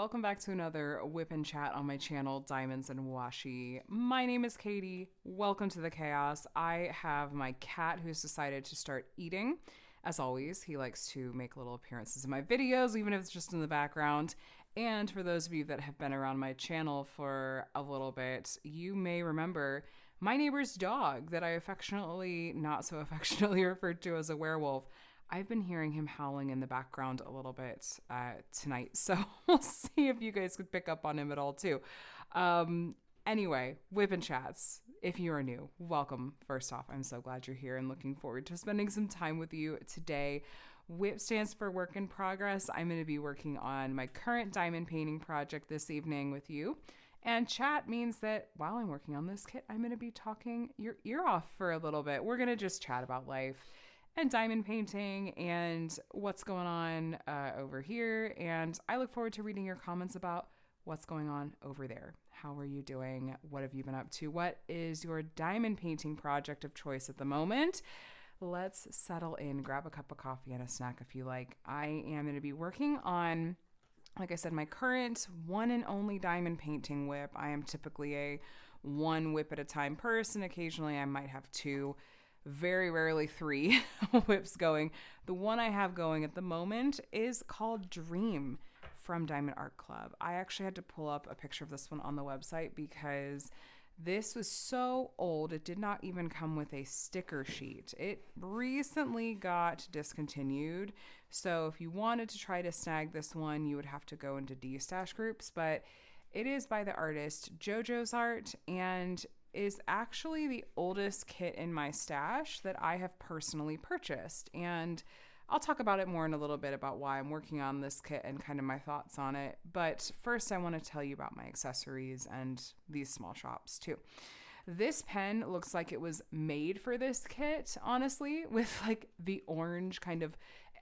welcome back to another WIP and Chat on my channel, Diamonds and Washi. My name is Katie. Welcome to the chaos. I have my cat who's decided to start eating. As always, he likes to make little appearances in my videos, even if it's just in the background. And for those of you that have been around my channel for a little bit, you may remember my neighbor's dog that I affectionately, not so affectionately referred to as a werewolf. I've been hearing him howling in the background a little bit tonight, so we'll see if you guys could pick up on him at all too. Anyway, WIP and Chats, if you are new, welcome. First off, I'm so glad you're here and looking forward to spending some time with you today. WIP stands for Work in Progress. I'm going to be working on my current diamond painting project this evening with you. And chat means that while I'm working on this kit, I'm going to be talking your ear off for a little bit. We're going to just chat about life and diamond painting and what's going on over here. And I look forward to reading your comments about what's going on over there. How are you doing? What have you been up to? What is your diamond painting project of choice at the moment? Let's settle in, grab a cup of coffee and a snack if you like. I am going to be working on, like I said, my current one and only diamond painting WIP. I am typically a one WIP at a time person. Occasionally I might have two. Very rarely three WIPs going. The one I have going at the moment is called Dream from Diamond Art Club. I actually had to pull up a picture of this one on the website because this was so old it did not even come with a sticker sheet. It recently got discontinued, so if you wanted to try to snag this one, you would have to go into destash groups, but it is by the artist JoJoesArt and is actually the oldest kit in my stash that I have personally purchased. And I'll talk about it more in a little bit about why I'm working on this kit and kind of my thoughts on it. But first I want to tell you about my accessories and these small shops too. This pen looks like it was made for this kit, honestly, with like the orange kind of,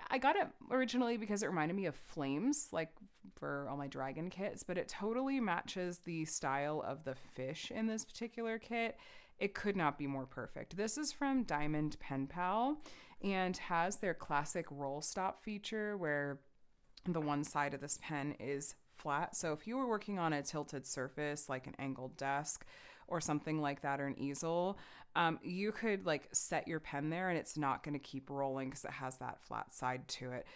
I got it originally because it reminded me of flames, like for all my dragon kits, but it totally matches the style of the fish in this particular kit. It could not be more perfect. This is from Diamond Pen Pal and has their classic roll stop feature where the one side of this pen is flat. So if you were working on a tilted surface like an angled desk or something like that, or an easel, you could like set your pen there and it's not going to keep rolling because it has that flat side to it.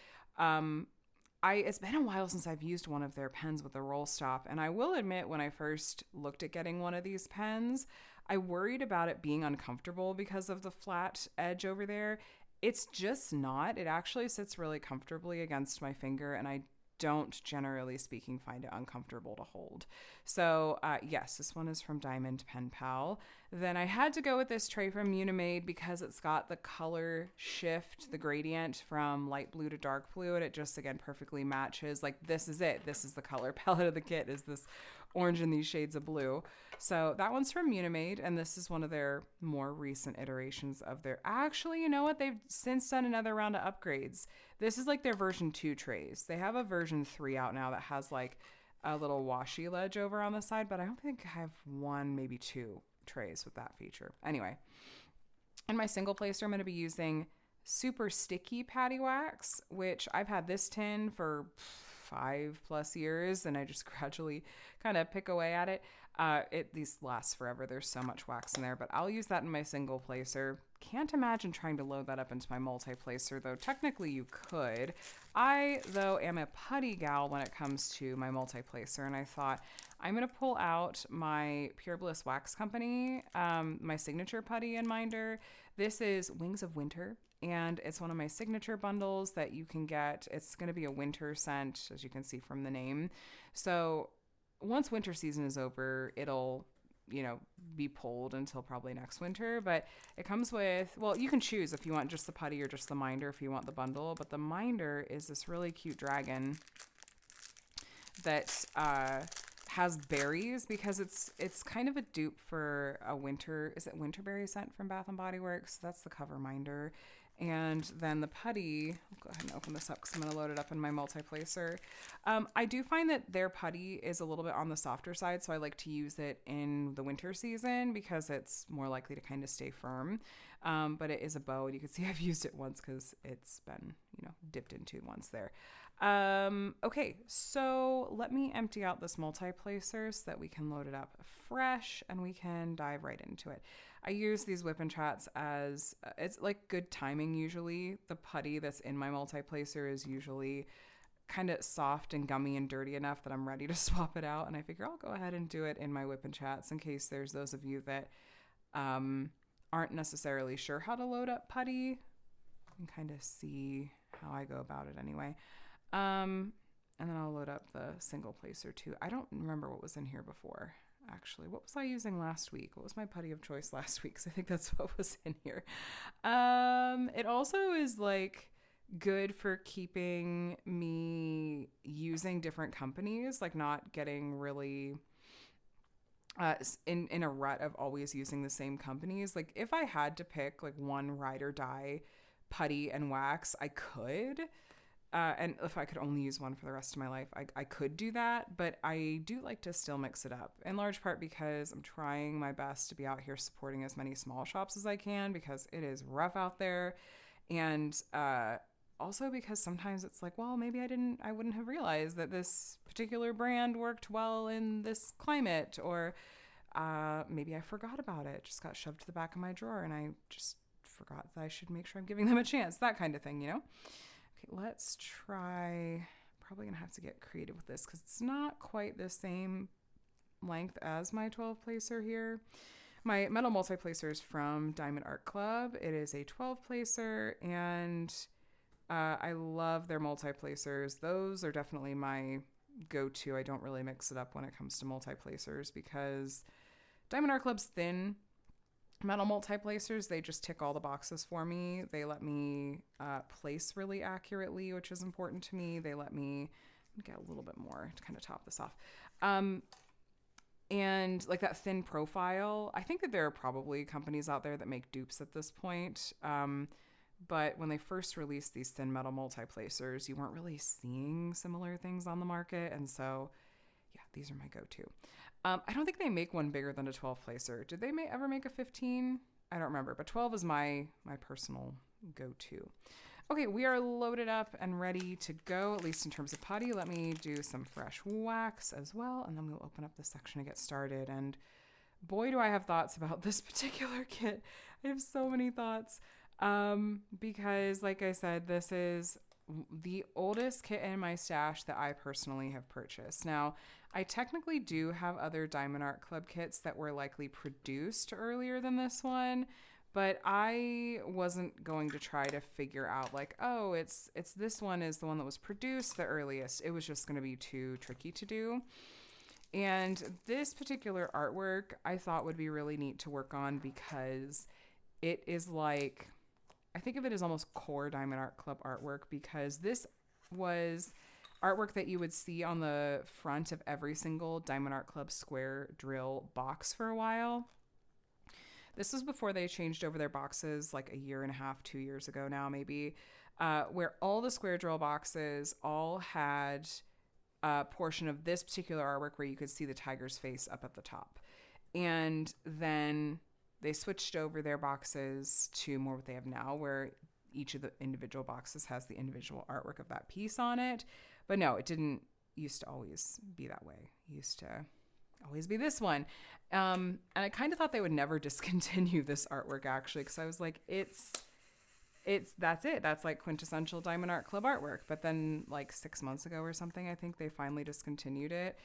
It's been a while since I've used one of their pens with a roll stop, and I will admit when I first looked at getting one of these pens, I worried about it being uncomfortable because of the flat edge over there. It's just not. It actually sits really comfortably against my finger, and I don't, generally speaking, find it uncomfortable to hold. So yes, this one is from Diamond Pen Pal. Then I had to go with this tray from Unimade because it's got the color shift, the gradient from light blue to dark blue, and it just, again, perfectly matches. Like, this is it. This is the color palette of the kit, is this orange and these shades of blue. So that one's from Unimade, and this is one of their more recent iterations of their... Actually, you know what? They've since done another round of upgrades. This is like their version 2 trays. They have a version 3 out now that has like a little washi ledge over on the side, but I don't think I have one, maybe two trays with that feature. Anyway, in my single placer, I'm going to be using super sticky patty wax, which I've had this tin for 5+ years, and I just gradually kind of pick away at it. These last forever. There's so much wax in there, but I'll use that in my single placer. Can't imagine trying to load that up into my multi-placer, though technically you could. I, though, am a putty gal when it comes to my multi-placer, and I thought I'm going to pull out my Pure Bliss Wax Company, my signature putty and minder. This is Wings of Winter, and it's one of my signature bundles that you can get. It's going to be a winter scent, as you can see from the name. So once winter season is over, it'll, be pulled until probably next winter. But it comes with, well, you can choose if you want just the putty or just the minder if you want the bundle. But the minder is this really cute dragon that has berries, because it's kind of a dupe for a winter, is it winterberry scent from Bath and Body Works? That's the cover minder. And then the putty, I'll go ahead and open this up because I'm going to load it up in my multi-placer. I do find that their putty is a little bit on the softer side, so I like to use it in the winter season because it's more likely to kind of stay firm. But it is a bow, and you can see I've used it once because it's been, dipped into once there. Okay, so let me empty out this multi-placer so that we can load it up fresh and we can dive right into it. I use these WIP and Chats as, it's like good timing usually. The putty that's in my multi-placer is usually kind of soft and gummy and dirty enough that I'm ready to swap it out. And I figure I'll go ahead and do it in my WIP and Chats in case there's those of you that aren't necessarily sure how to load up putty. You can kind of see how I go about it anyway. And then I'll load up the single placer too. I don't remember what was in here before, actually. What was I using last week? What was my putty of choice last week? Because I think that's what was in here. It also is like good for keeping me using different companies, like not getting really in a rut of always using the same companies. Like if I had to pick like one ride or die putty and wax, I could. And if I could only use one for the rest of my life, I could do that. But I do like to still mix it up, in large part because I'm trying my best to be out here supporting as many small shops as I can because it is rough out there. And also because sometimes it's like, well, maybe I wouldn't have realized that this particular brand worked well in this climate, or maybe I forgot about it, just got shoved to the back of my drawer and I just forgot that I should make sure I'm giving them a chance, that kind of thing, Okay, let's try, probably gonna have to get creative with this because it's not quite the same length as my 12 placer here. My metal multi-placer is from Diamond Art Club. It is a 12 placer and I love their multi-placers. Those are definitely my go-to. I don't really mix it up when it comes to multi-placers because Diamond Art Club's thin metal multi-placers, they just tick all the boxes for me. They let me place really accurately, which is important to me. They let me get a little bit more to kind of top this off. And like that thin profile, I think that there are probably companies out there that make dupes at this point. But when they first released these thin metal multi-placers, you weren't really seeing similar things on the market. And so, yeah, these are my go-to. I don't think they make one bigger than a 12 placer. Did they ever make a 15? I don't remember, but 12 is my personal go-to. Okay, we are loaded up and ready to go, at least in terms of putty. Let me do some fresh wax as well, and then we'll open up this section to get started. And boy, do I have thoughts about this particular kit. I have so many thoughts because, like I said, this is the oldest kit in my stash that I personally have purchased. Now, I technically do have other Diamond Art Club kits that were likely produced earlier than this one, but I wasn't going to try to figure out like, oh, it's this one is the one that was produced the earliest. It was just going to be too tricky to do. And this particular artwork I thought would be really neat to work on because it is like, I think of it as almost core Diamond Art Club artwork because this was artwork that you would see on the front of every single Diamond Art Club square drill box for a while. This was before they changed over their boxes like a year and a half, 2 years ago now maybe, where all the square drill boxes all had a portion of this particular artwork where you could see the tiger's face up at the top. And then they switched over their boxes to more what they have now, where each of the individual boxes has the individual artwork of that piece on it. But no, it didn't used to always be that way. It used to always be this one. And I kind of thought they would never discontinue this artwork, actually, because I was like, that's it. That's like quintessential Diamond Art Club artwork. But then like 6 months ago or something, I think they finally discontinued it.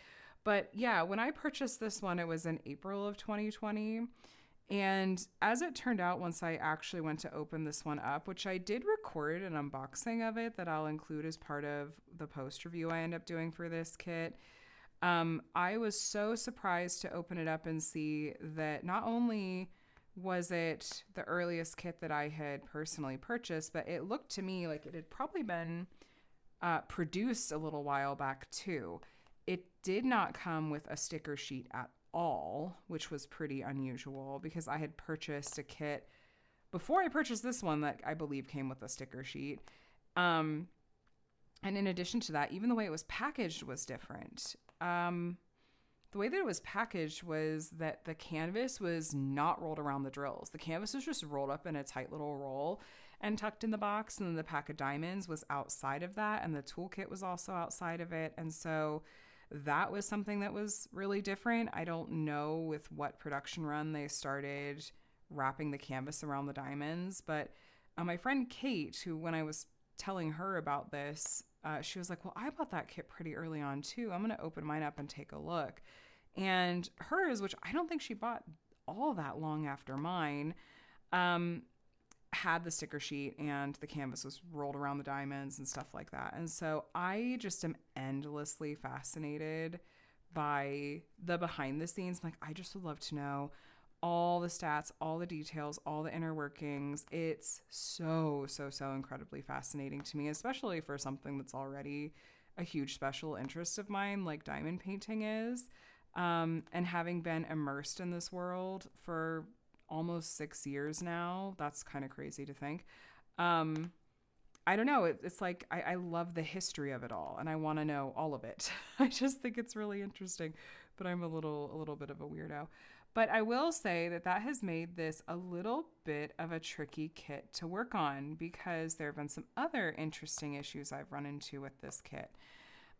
But yeah, when I purchased this one, it was in April of 2020. And as it turned out, once I actually went to open this one up, which I did record an unboxing of it that I'll include as part of the post review I end up doing for this kit, I was so surprised to open it up and see that not only was it the earliest kit that I had personally purchased, but it looked to me like it had probably been produced a little while back too. It did not come with a sticker sheet at all, which was pretty unusual because I had purchased a kit before I purchased this one that I believe came with a sticker sheet. And in addition to that, even the way it was packaged was different. the way that it was packaged was that the canvas was not rolled around the drills. The canvas was just rolled up in a tight little roll and tucked in the box, and then the pack of diamonds was outside of that, and the toolkit was also outside of it. And so that was something that was really different. I don't know with what production run they started wrapping the canvas around the diamonds, but my friend Kate, who when I was telling her about this, she was like, well, I bought that kit pretty early on too. I'm going to open mine up and take a look. And hers, which I don't think she bought all that long after mine, had the sticker sheet and the canvas was rolled around the diamonds and stuff like that. And so I just am endlessly fascinated by the behind the scenes. I'm like, I just would love to know all the stats, all the details, all the inner workings. It's so incredibly fascinating to me, especially for something that's already a huge special interest of mine, like diamond painting is. And having been immersed in this world for almost 6 years now, that's kind of crazy to think. I don't know. It's like I love the history of it all, and I want to know all of it. I just think it's really interesting, but I'm a little bit of a weirdo. But I will say that has made this a little bit of a tricky kit to work on, because there have been some other interesting issues I've run into with this kit.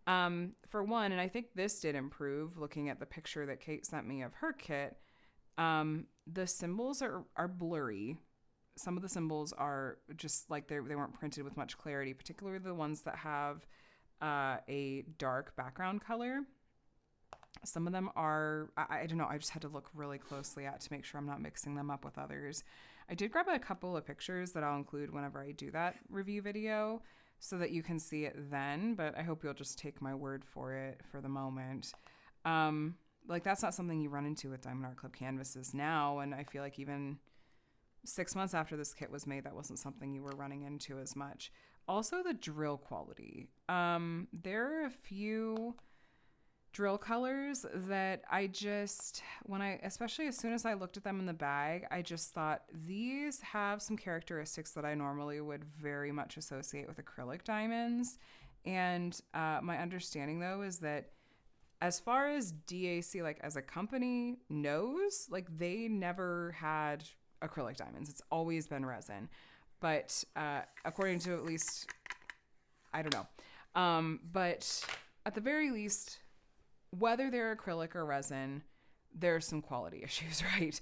For one, and I think this did improve looking at the picture that Kate sent me of her kit, the symbols are blurry. Some of the symbols are just like they weren't printed with much clarity, particularly the ones that have a dark background color. Some of them are, I don't know, I just had to look really closely at to make sure I'm not mixing them up with others. I did grab a couple of pictures that I'll include whenever I do that review video so that you can see it then, but I hope you'll just take my word for it for the moment. Like, that's not something you run into with Diamond Art Club canvases now, and I feel like even 6 months after this kit was made, that wasn't something you were running into as much. Also, the drill quality. There are a few drill colors that I just, especially as soon as I looked at them in the bag, I just thought these have some characteristics that I normally would very much associate with acrylic diamonds. And my understanding, though, is that as far as DAC, like as a company knows, like they never had acrylic diamonds. It's always been resin. But according to at least, I don't know. But at the very least, whether they're acrylic or resin, there's some quality issues, right?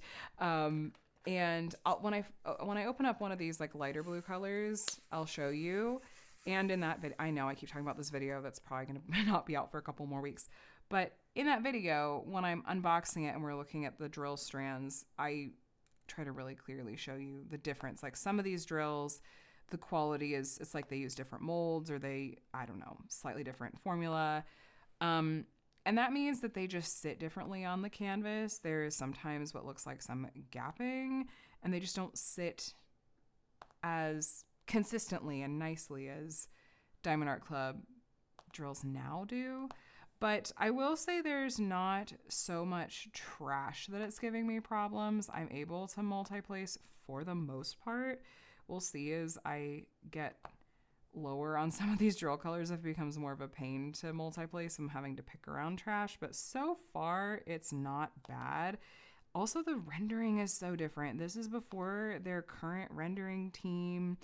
And when I open up one of these like lighter blue colors, I'll show you. And in that video, I know I keep talking about this video that's probably going to not be out for a couple more weeks. But in that video, when I'm unboxing it and we're looking at the drill strands, I try to really clearly show you the difference. Like some of these drills, the quality is, it's like they use different molds or they, I don't know, slightly different formula. And that means that they just sit differently on the canvas. There is sometimes what looks like some gapping, and they just don't sit as consistently and nicely as Diamond Art Club drills now do. But I will say there's not so much trash that it's giving me problems. I'm able to multi-place for the most part. We'll see as I get lower on some of these drill colors if it becomes more of a pain to multi-place. I'm having to pick around trash, but so far it's not bad. Also, the rendering is so different. This is before their current rendering team,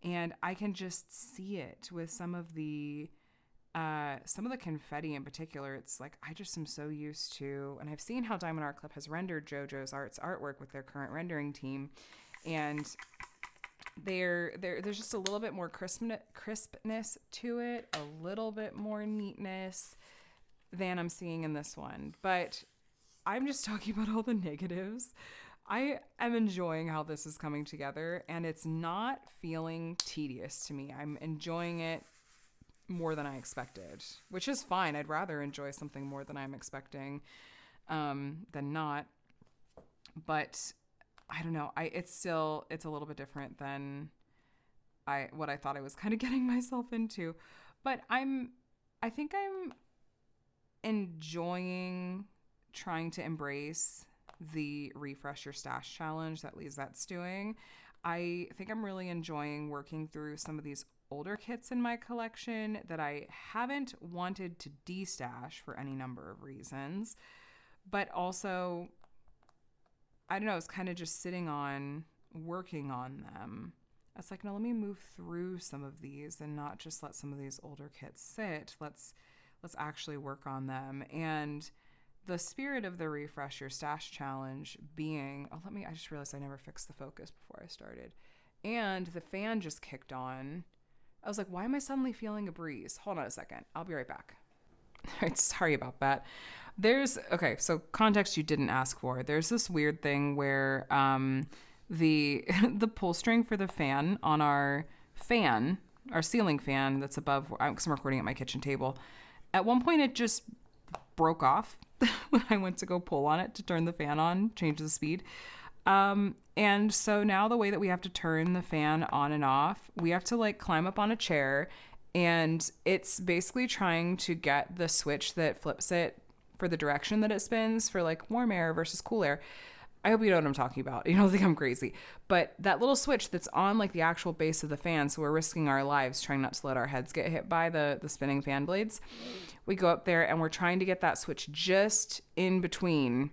and I can just see it with some of the confetti in particular. It's like I just am so used to, and I've seen how Diamond Art Club has rendered JoJoesArt's artwork with their current rendering team, and there's just a little bit more crispness to it, a little bit more neatness than I'm seeing in this one. But I'm just talking about all the negatives. I am enjoying how this is coming together, and it's not feeling tedious to me. I'm enjoying it more than I expected, which is fine. I'd rather enjoy something more than I'm expecting than not. But I don't know. It's a little bit different than what I thought I was kind of getting myself into. But I think I'm enjoying trying to embrace the Refresh Your Stash challenge that Lizette's doing. I think I'm really enjoying working through some of these older kits in my collection that I haven't wanted to destash for any number of reasons. but also, I don't know, it's kind of just sitting on, working on them. It's like, no, let me move through some of these and not just let some of these older kits sit. Let's actually work on them. And the spirit of the Refresh Your Stash challenge being, I just realized I never fixed the focus before I started. And the fan just kicked on. I was like, why am I suddenly feeling a breeze? Hold on a second. I'll be right back. All right, sorry about that. So context you didn't ask for. There's this weird thing where the pull string for the fan on our ceiling fan that's above, because I'm recording at my kitchen table, at one point it just broke off when I went to go pull on it to turn the fan on, change the speed. And so now the way that we have to turn the fan on and off, we have to like climb up on a chair, and it's basically trying to get the switch that flips it for the direction that it spins for like warm air versus cool air. I hope you know what I'm talking about. You don't think I'm crazy. But that little switch that's on like the actual base of the fan, so we're risking our lives trying not to let our heads get hit by the spinning fan blades. We go up there and we're trying to get that switch just in between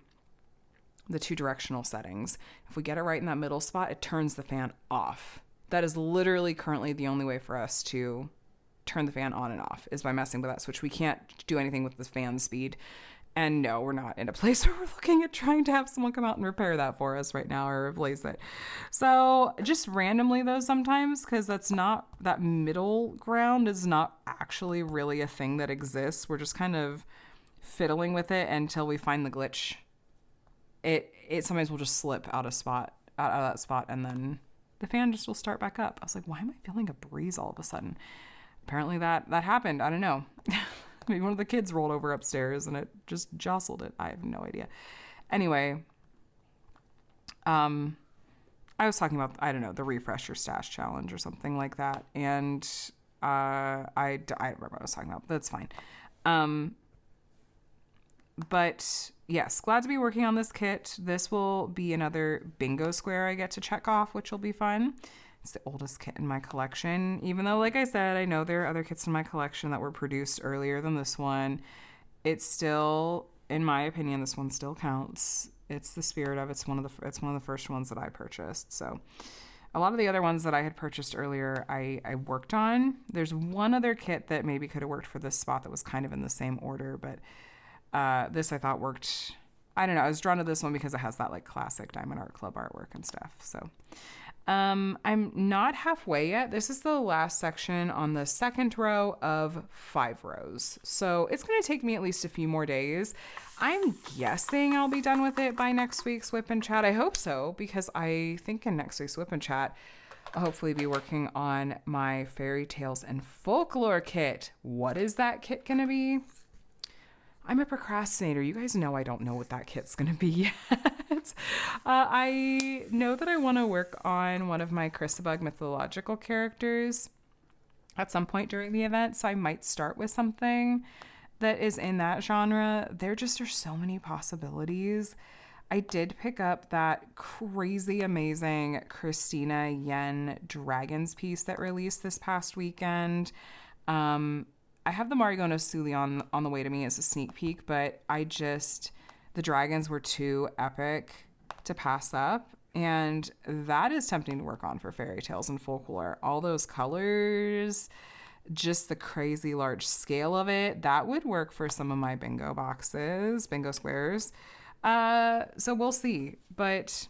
the two directional settings. If we get it right in that middle spot, it turns the fan off. That is literally currently the only way for us to turn the fan on and off, is by messing with that switch. We can't do anything with the fan speed. And no, we're not in a place where we're looking at trying to have someone come out and repair that for us right now or replace it. So just randomly though, sometimes, because that middle ground is not actually really a thing that exists. We're just kind of fiddling with it until we find the glitch. It sometimes will just slip out of that spot, and then the fan just will start back up. I was like, why am I feeling a breeze all of a sudden? Apparently that happened. I don't know. Maybe one of the kids rolled over upstairs and it just jostled it. I have no idea. Anyway, I was talking about, I don't know, the Refresh Your Stash challenge or something like that. And I don't remember what I was talking about. That's fine. But yes, glad to be working on this kit. This will be another bingo square I get to check off, which will be fun. It's the oldest kit in my collection, even though, like I said, I know there are other kits in my collection that were produced earlier than this one. It's still, in my opinion, this one still counts. It's the spirit of it's one of the first ones that I purchased. So a lot of the other ones that I had purchased earlier, I worked on. There's one other kit that maybe could have worked for this spot that was kind of in the same order, but this I thought worked. I don't know. I was drawn to this one because it has that like classic Diamond Art Club artwork and stuff. So I'm not halfway yet. This is the last section on the second row of 5 rows. So it's going to take me at least a few more days. I'm guessing I'll be done with it by next week's WIP and Chat. I hope so, because I think in next week's WIP and Chat, I'll hopefully be working on my Fairy Tales and Folklore kit. What is that kit going to be? I'm a procrastinator. You guys know I don't know what that kit's going to be yet. I know that I want to work on one of my Chrysabug mythological characters at some point during the event, so I might start with something that is in that genre. There just are so many possibilities. I did pick up that crazy amazing Christina Yen Dragons piece that released this past weekend. I have the Marigono Suli on the way to me as a sneak peek, but the dragons were too epic to pass up. And that is tempting to work on for Fairy Tales and Folklore. All those colors, just the crazy large scale of it, that would work for some of my bingo squares. So we'll see. But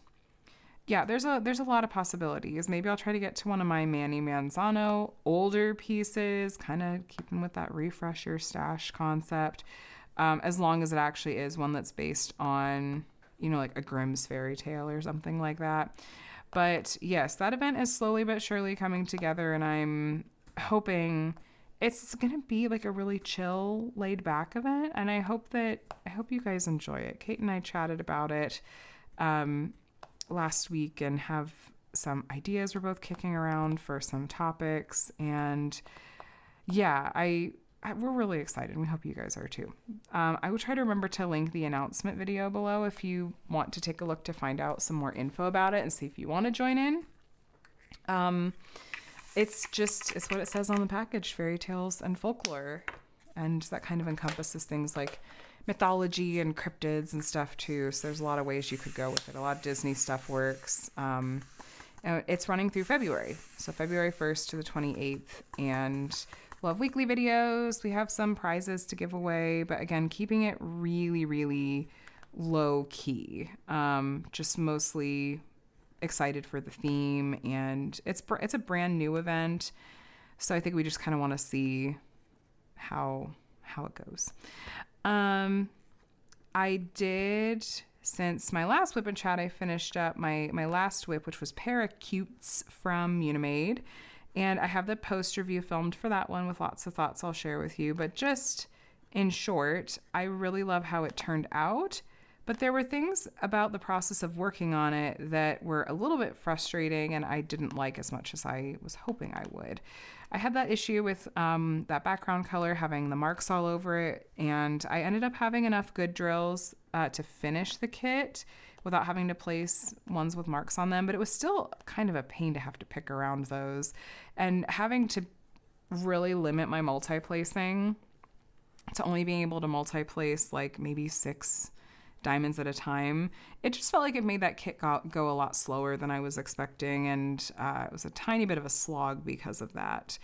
yeah, there's a lot of possibilities. Maybe I'll try to get to one of my Manny Manzano older pieces, kind of keeping with that Refresh Your Stash concept, as long as it actually is one that's based on, like a Grimm's fairy tale or something like that. But yes, that event is slowly but surely coming together, and I'm hoping it's going to be like a really chill, laid back event. And I hope you guys enjoy it. Kate and I chatted about it last week and have some ideas we're both kicking around for some topics, and yeah, we're really excited. We hope you guys are too. I will try to remember to link the announcement video below if you want to take a look to find out some more info about it and see if you want to join in. It's what it says on the package, Fairy Tales and Folklore, and that kind of encompasses things like mythology and cryptids and stuff too. So there's a lot of ways you could go with it. A lot of Disney stuff works. It's running through February. So February 1st to the 28th. And we'll have weekly videos. We have some prizes to give away. But again, keeping it really, really low key. Just mostly excited for the theme. And it's a brand new event. So I think we just kind of want to see how it goes. I did, since my last WIP and Chat, I finished up my last WIP, which was Paracutes from Unimade. And I have the post review filmed for that one with lots of thoughts I'll share with you. But just in short, I really love how it turned out. But there were things about the process of working on it that were a little bit frustrating and I didn't like as much as I was hoping I would. I had that issue with that background color having the marks all over it, and I ended up having enough good drills to finish the kit without having to place ones with marks on them, but it was still kind of a pain to have to pick around those. And having to really limit my multi-placing to only being able to multi-place like maybe 6 diamonds at a time, it just felt like it made that kit go a lot slower than I was expecting, and it was a tiny bit of a slog because of that.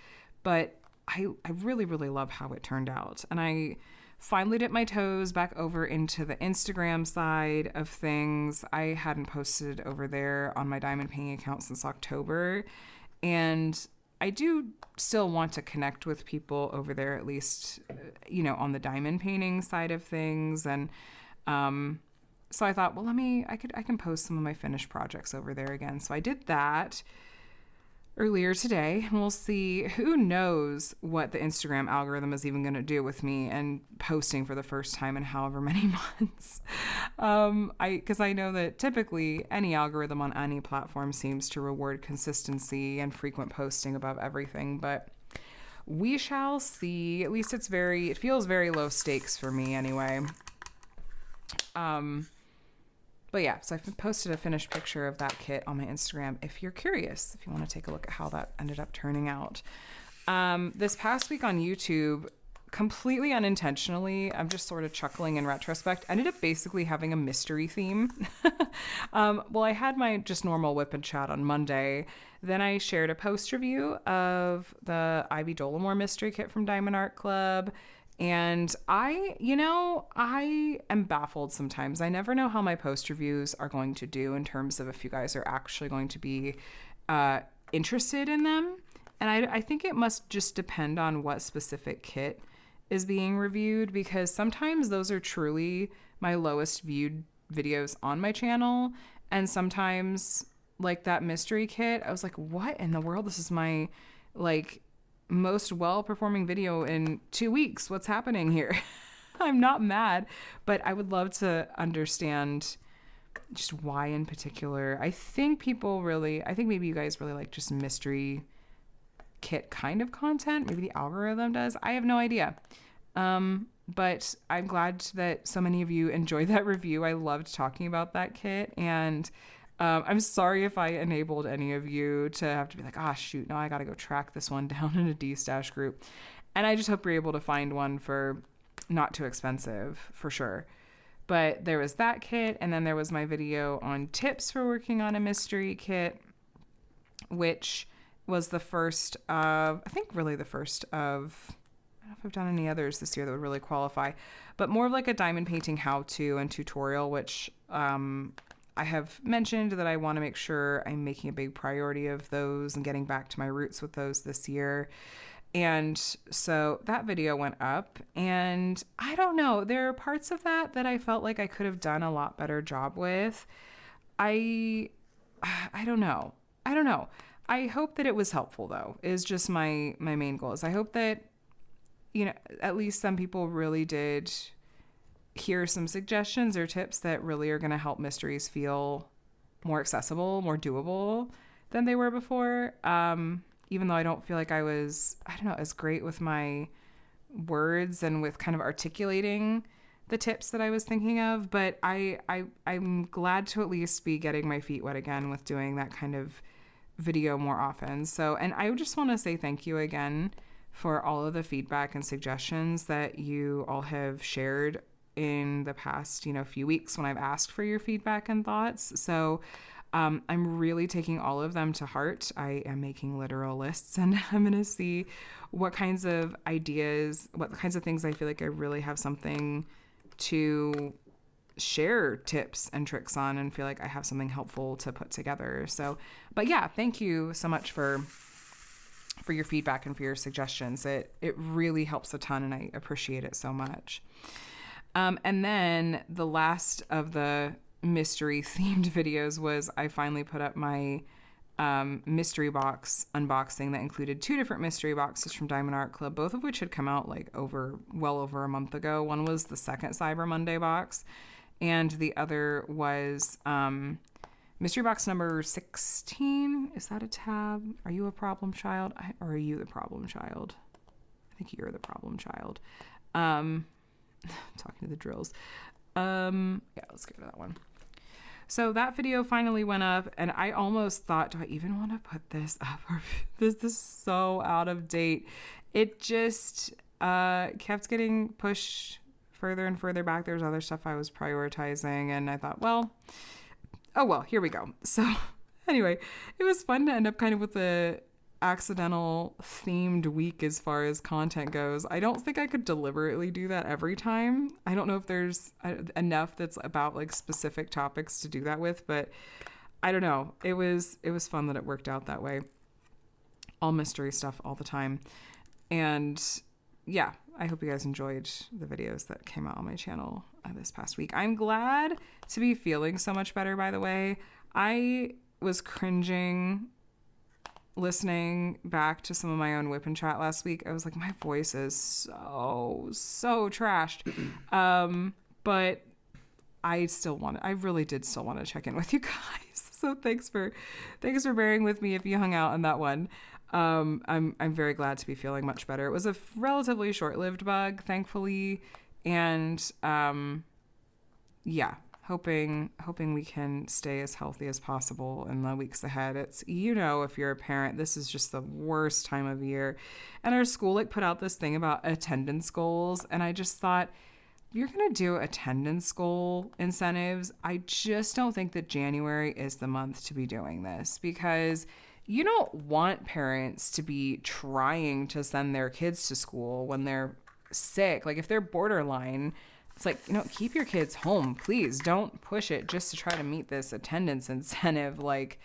But I really, really love how it turned out, and I finally dipped my toes back over into the Instagram side of things. I hadn't posted over there on my diamond painting account since October, and I do still want to connect with people over there, at least, on the diamond painting side of things. And so I thought, well, I can post some of my finished projects over there again. So I did that earlier today, and we'll see. Who knows what the Instagram algorithm is even going to do with me and posting for the first time in however many months. Because I know that typically any algorithm on any platform seems to reward consistency and frequent posting above everything, but we shall see. At least it feels very low stakes for me anyway. But yeah, so I posted a finished picture of that kit on my Instagram if you're curious, if you want to take a look at how that ended up turning out. This past week on YouTube, completely unintentionally, I'm just sort of chuckling in retrospect, ended up basically having a mystery theme. Well, I had my just normal WIP and Chat on Monday. Then I shared a post review of the Ivy Dollamore mystery kit from Diamond Art Club. And I am baffled sometimes. I never know how my post reviews are going to do in terms of if you guys are actually going to be interested in them. And I think it must just depend on what specific kit is being reviewed, because sometimes those are truly my lowest viewed videos on my channel. And sometimes, like that mystery kit, I was like, what in the world? This is my, most well-performing video in 2 weeks. What's happening here? I'm not mad, but I would love to understand just why in particular. I think maybe you guys really like just mystery kit kind of content. Maybe the algorithm does. I have no idea. But I'm glad that so many of you enjoyed that review. I loved talking about that kit, and I'm sorry if I enabled any of you to have to be like, shoot, now I got to go track this one down in a destash group. And I just hope you're able to find one for not too expensive, for sure. But there was that kit, and then there was my video on tips for working on a mystery kit, which was the first of, I don't know if I've done any others this year that would really qualify, but more of like a diamond painting how-to and tutorial, which I have mentioned that I want to make sure I'm making a big priority of those and getting back to my roots with those this year. And so that video went up, and I don't know, there are parts of that I felt like I could have done a lot better job with. I don't know. I hope that it was helpful, though, is just my main goal. Is I hope that, at least some people really did hear some suggestions or tips that really are going to help mysteries feel more accessible, more doable than they were before. Even though I don't feel like I was, as great with my words and with kind of articulating the tips that I was thinking of. But I'm glad to at least be getting my feet wet again with doing that kind of video more often. So, and I just want to say thank you again for all of the feedback and suggestions that you all have shared in the past, few weeks when I've asked for your feedback and thoughts. So I'm really taking all of them to heart. I am making literal lists, and I'm going to see what kinds of ideas, what kinds of things I feel like I really have something to share tips and tricks on and feel like I have something helpful to put together. So, but yeah, thank you so much for your feedback and for your suggestions. It really helps a ton, and I appreciate it so much. And then the last of the mystery themed videos was I finally put up my mystery box unboxing that included 2 different mystery boxes from Diamond Art Club, both of which had come out like well over a month ago. One was the second Cyber Monday box, and the other was mystery box number 16. Is that a tab? Are you a problem child? Or are you the problem child? I think you're the problem child. Talking to the drills. Yeah, let's go to that one. So that video finally went up, and I almost thought, do I even want to put this up? This is so out of date. It just kept getting pushed further and further back. There's other stuff I was prioritizing, and I thought, well, here we go. So anyway, it was fun to end up kind of with a accidental themed week as far as content goes. I don't think I could deliberately do that every time. I don't know if there's enough that's about like specific topics to do that with, but I don't know. It was fun that it worked out that way. All mystery stuff all the time. And yeah, I hope you guys enjoyed the videos that came out on my channel this past week. I'm glad to be feeling so much better, by the way. I was cringing listening back to some of my own WIP and Chat last week. I was like, my voice is so trashed. But I really did still want to check in with you guys. So thanks for bearing with me if you hung out on that one. I'm very glad to be feeling much better. It was a relatively short-lived bug, thankfully. And yeah, hoping we can stay as healthy as possible in the weeks ahead. It's, if you're a parent, this is just the worst time of year. And our school put out this thing about attendance goals, and I just thought, if you're going to do attendance goal incentives, I just don't think that January is the month to be doing this, because you don't want parents to be trying to send their kids to school when they're sick. Like if they're borderline, it's like, keep your kids home, please. Don't push it just to try to meet this attendance incentive. Like,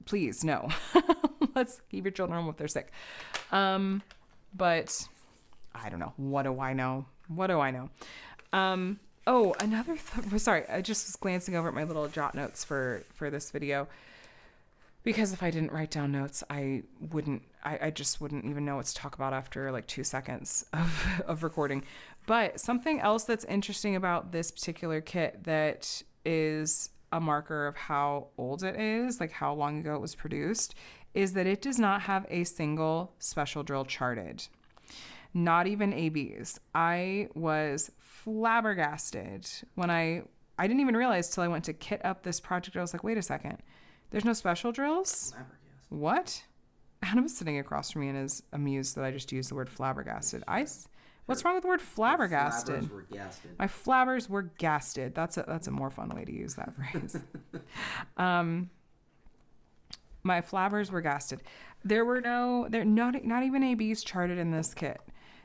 please, no. Let's keep your children home if they're sick. But I don't know. What do I know? Sorry. I just was glancing over at my little jot notes for this video, because if I didn't write down notes, I just wouldn't even know what to talk about after like 2 seconds of recording. But something else that's interesting about this particular kit that is a marker of how old it is, like how long ago it was produced, is that it does not have a single special drill charted. Not even ABs. I was flabbergasted when I didn't even realize till I went to kit up this project. I was like, wait a second. There's no special drills? Flabbergasted. What? Adam was sitting across from me and is amused that I just used the word flabbergasted. What's wrong with the word flabbergasted? My flabbers were gasted. My flabbers were gasted. That's a more fun way to use that phrase. My flabbers were gasted. They're not even ABs charted in this kit.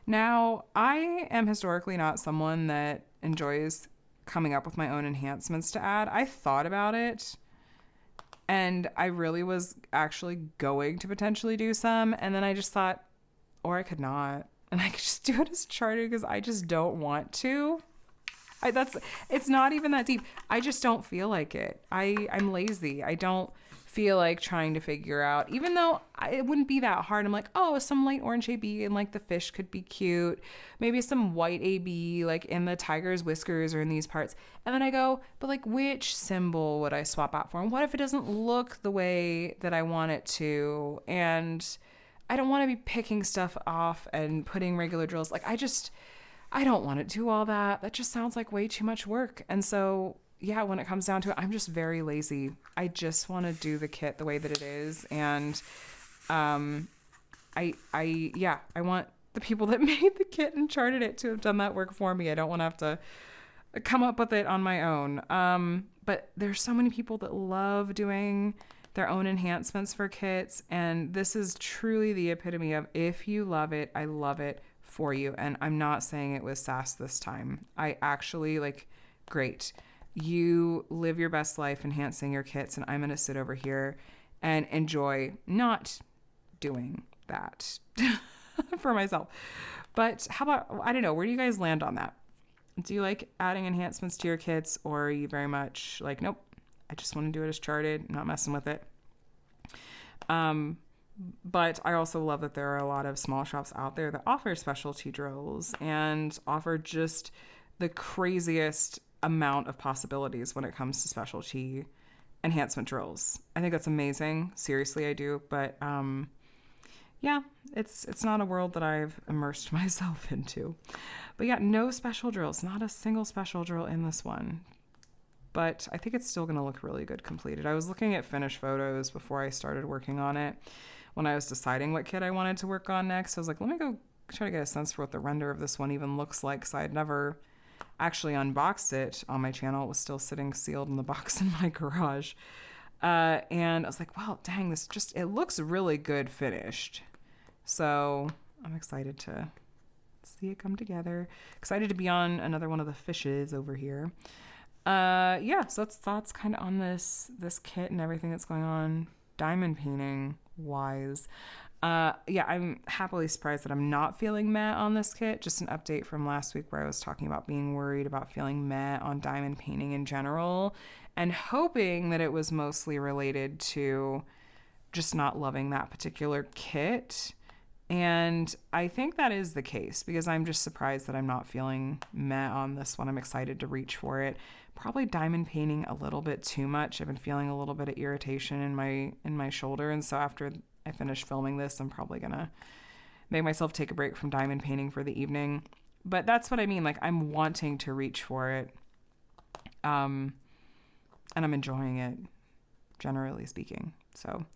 Now, I am historically not someone that enjoys coming up with my own enhancements to add. I thought about it, and I really was actually going to potentially do some, and then I just thought, or I could not. And I could just do it as charted because I just don't want to. It's not even that deep. I just don't feel like it. I'm lazy. I don't feel like trying to figure out, even though it wouldn't be that hard. I'm like, oh, some light orange AB and like the fish could be cute. Maybe some white AB like in the tiger's whiskers or in these parts. And then I go, but like which symbol would I swap out for? And what if it doesn't look the way that I want it to? And I don't want to be picking stuff off and putting regular drills. Like I don't want to do all that. That just sounds like way too much work. And so, yeah, when it comes down to it, I'm just very lazy. I just want to do the kit the way that it is. And I want the people that made the kit and charted it to have done that work for me. I don't want to have to come up with it on my own. But there's so many people that love doing their own enhancements for kits. And this is truly the epitome of, if you love it, I love it for you. And I'm not saying it with sass this time. I actually great. You live your best life enhancing your kits, and I'm going to sit over here and enjoy not doing that for myself. But how about, I don't know, where do you guys land on that? Do you like adding enhancements to your kits, or are you very much like, nope, I just want to do it as charted, not messing with it? But I also love that there are a lot of small shops out there that offer specialty drills and offer just the craziest amount of possibilities when it comes to specialty enhancement drills. I think that's amazing. Seriously, I do. But yeah, it's not a world that I've immersed myself into. But yeah, no special drills, not a single special drill in this one. But I think it's still going to look really good completed. I was looking at finished photos before I started working on it. When I was deciding what kit I wanted to work on next, I was like, let me go try to get a sense for what the render of this one even looks like, because I had never actually unboxed it on my channel. It was still sitting sealed in the box in my garage. And I was like, wow, dang, it looks really good finished. So I'm excited to see it come together. Excited to be on another one of the fishes over here. Yeah, so that's thoughts kind of on this kit and everything that's going on diamond painting wise. Yeah, I'm happily surprised that I'm not feeling meh on this kit. Just an update from last week where I was talking about being worried about feeling meh on diamond painting in general, and hoping that it was mostly related to just not loving that particular kit. And I think that is the case, because I'm just surprised that I'm not feeling meh on this one. I'm excited to reach for it. Probably diamond painting a little bit too much. I've been feeling a little bit of irritation in my shoulder, and so after I finish filming this, I'm probably gonna make myself take a break from diamond painting for the evening. But that's what I mean. Like, I'm wanting to reach for it, and I'm enjoying it, generally speaking. So,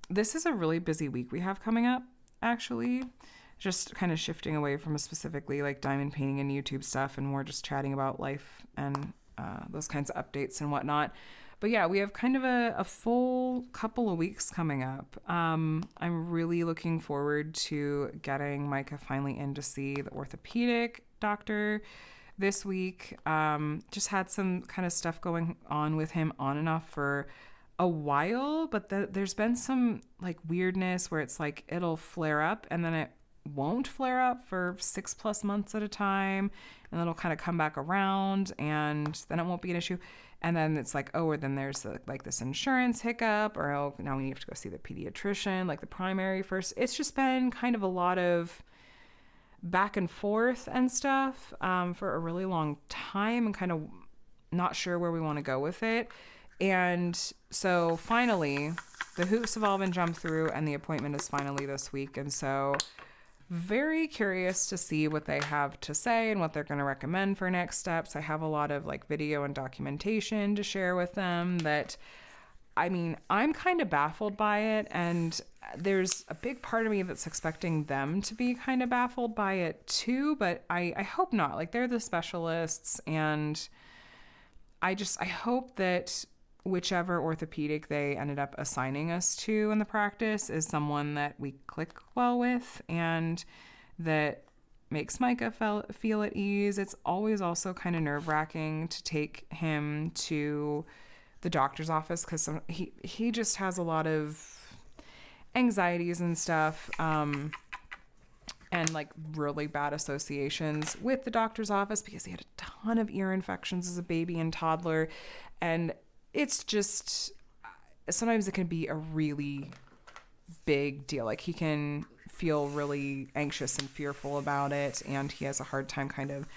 this is a really busy week we have coming up, actually. Just kind of shifting away from specifically like diamond painting and YouTube stuff, and more just chatting about life and those kinds of updates and whatnot. But yeah, we have kind of a full couple of weeks coming up. I'm really looking forward to getting Micah finally in to see the orthopedic doctor this week. Just had some kind of stuff going on with him on and off for a while, but there's been some like weirdness where it's like it'll flare up and then it won't flare up for 6+ months at a time, and then it'll kind of come back around, and then it won't be an issue. And then it's like, oh, or then there's like this insurance hiccup, or oh, now we have to go see the pediatrician, like the primary first. It's just been kind of a lot of back and forth and stuff for a really long time, and kind of not sure where we want to go with it. And so finally, the hoops have all been jumped through, and the appointment is finally this week. And so very curious to see what they have to say and what they're going to recommend for next steps. I have a lot of like video and documentation to share with them that, I mean, I'm kind of baffled by it, and there's a big part of me that's expecting them to be kind of baffled by it too, but I hope not. Like, they're the specialists, and I hope that whichever orthopedic they ended up assigning us to in the practice is someone that we click well with and that makes Micah feel at ease. It's always also kind of nerve-wracking to take him to the doctor's office, because he just has a lot of anxieties and stuff, and like really bad associations with the doctor's office because he had a ton of ear infections as a baby and toddler. And it's just, sometimes it can be a really big deal. Like, he can feel really anxious and fearful about it, and he has a hard time kind of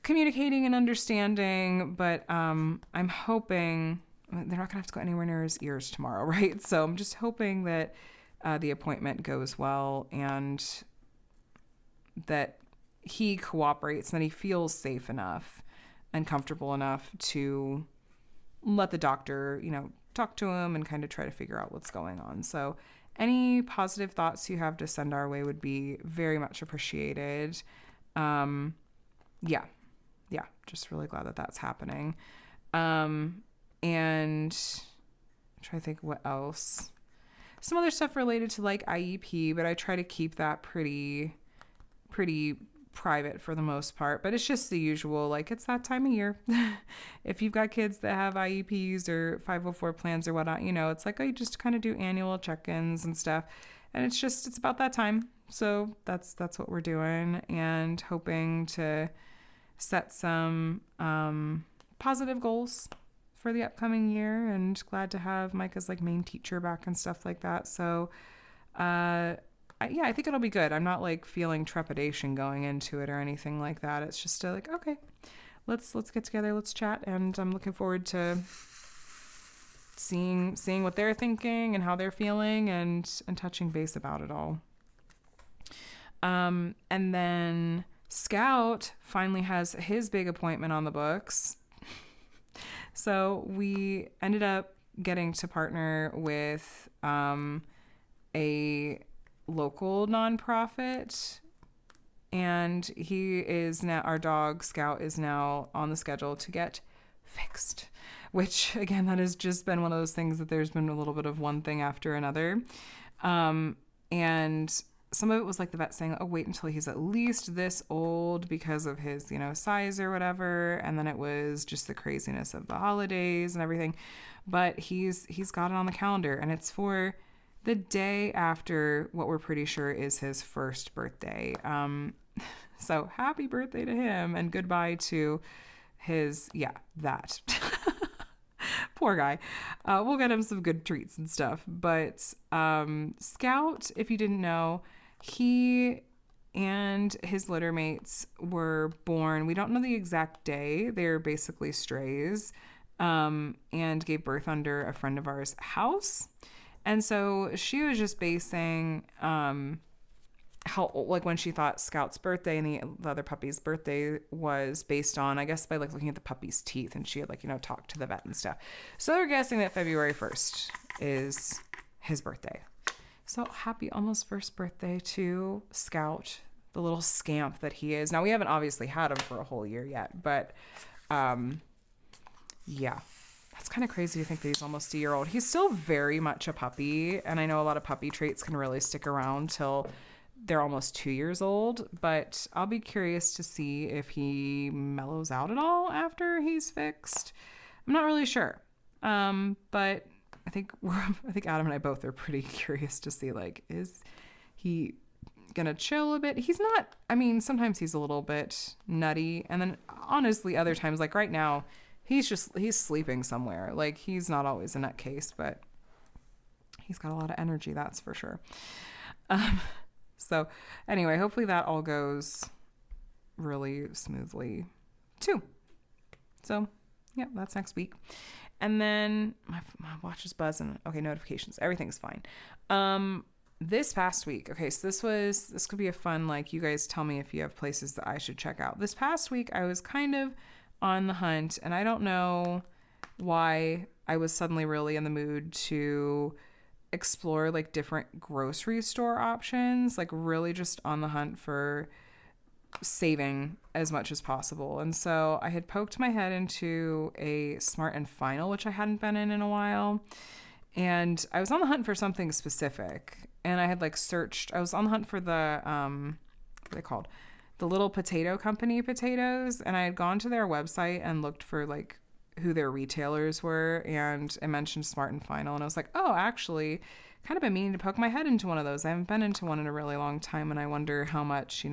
communicating and understanding. But I'm hoping they're not gonna have to go anywhere near his ears tomorrow, right? So I'm just hoping that the appointment goes well, and that he cooperates, and that he feels safe enough and comfortable enough to let the doctor, talk to him and kind of try to figure out what's going on. So any positive thoughts you have to send our way would be very much appreciated. Yeah, just really glad that that's happening. And I'm trying to think what else. Some other stuff related to like IEP, but I try to keep that pretty private for the most part. But it's just the usual, like it's that time of year. If you've got kids that have IEPs or 504 plans or whatnot, you know, it's like I just kind of do annual check-ins and stuff. And it's about that time. So that's what we're doing, and hoping to set some positive goals for the upcoming year, and glad to have Mike as like main teacher back and stuff like that. So I think it'll be good. I'm not like feeling trepidation going into it or anything like that. It's just like, okay, let's get together, let's chat, and I'm looking forward to seeing what they're thinking and how they're feeling, and touching base about it all. And then Scout finally has his big appointment on the books. So we ended up getting to partner with a local nonprofit, and our dog Scout is now on the schedule to get fixed, which again, that has just been one of those things that there's been a little bit of one thing after another. And some of it was like the vet saying, oh, wait until he's at least this old because of his, size or whatever. And then it was just the craziness of the holidays and everything. But he's got it on the calendar, and it's for the day after what we're pretty sure is his first birthday. So happy birthday to him, and goodbye to his, that. Poor guy. We'll get him some good treats and stuff. But Scout, if you didn't know, he and his litter mates were born. We don't know the exact day. They're basically strays, and gave birth under a friend of ours' house. And so she was just basing how, like, when she thought Scout's birthday and the other puppy's birthday was based on, I guess, by like looking at the puppy's teeth, and she had talked to the vet and stuff. So they're guessing that February 1st is his birthday. So happy almost first birthday to Scout, the little scamp that he is. Now, we haven't obviously had him for a whole year yet, but yeah. That's kind of crazy to think that he's almost a year old. He's still very much a puppy, and I know a lot of puppy traits can really stick around till they're almost 2 years old, but I'll be curious to see if he mellows out at all after he's fixed. I'm not really sure. But I think Adam and I both are pretty curious to see, like, is he gonna chill a bit? He's not, sometimes he's a little bit nutty, and then honestly other times, like right now, he's sleeping somewhere. Like, he's not always a nutcase, but he's got a lot of energy, that's for sure. So anyway, hopefully that all goes really smoothly too. So yeah, that's next week. And then my watch is buzzing. Okay, notifications. Everything's fine. This past week, okay, so this could be a fun, like, you guys tell me if you have places that I should check out. This past week, I was kind of on the hunt, and I don't know why I was suddenly really in the mood to explore like different grocery store options, like really just on the hunt for saving as much as possible. And so I had poked my head into a Smart and Final, which I hadn't been in a while. And I was on the hunt for something specific, and I had like searched, I was on the hunt for the, what are they called? The Little Potato Company potatoes. And I had gone to their website and looked for like who their retailers were, and I mentioned Smart and Final, and I was like, oh, actually kind of been meaning to poke my head into one of those. I haven't been into one in a really long time, and I wonder how much,